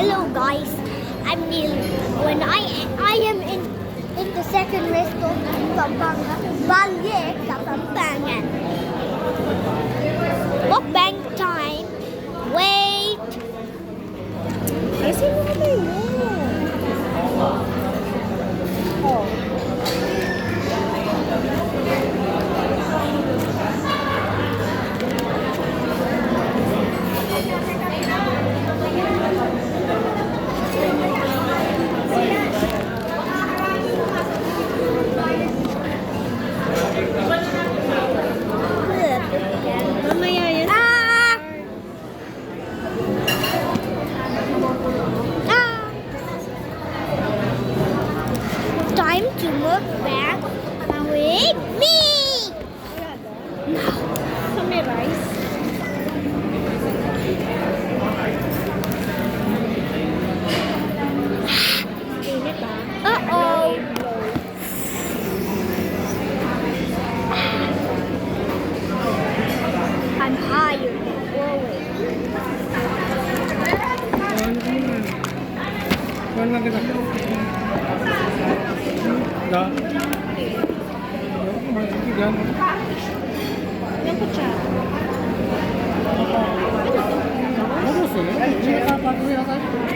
Hello guys, I'm Neil. When I am in the second restaurant in Pampanga, Balik sa Pampanga. Mukbang time. Wait. Kasi mo na yun. Oh. Mamaya yan. Time to mukbang with me. Sa may rice. Init ah. Uh-oh. I'm higher than always. Kuhan lang kita. Da. Masigigan. Yung kutsara. Ano gusto niya? Hindi ka pa patuloy ako.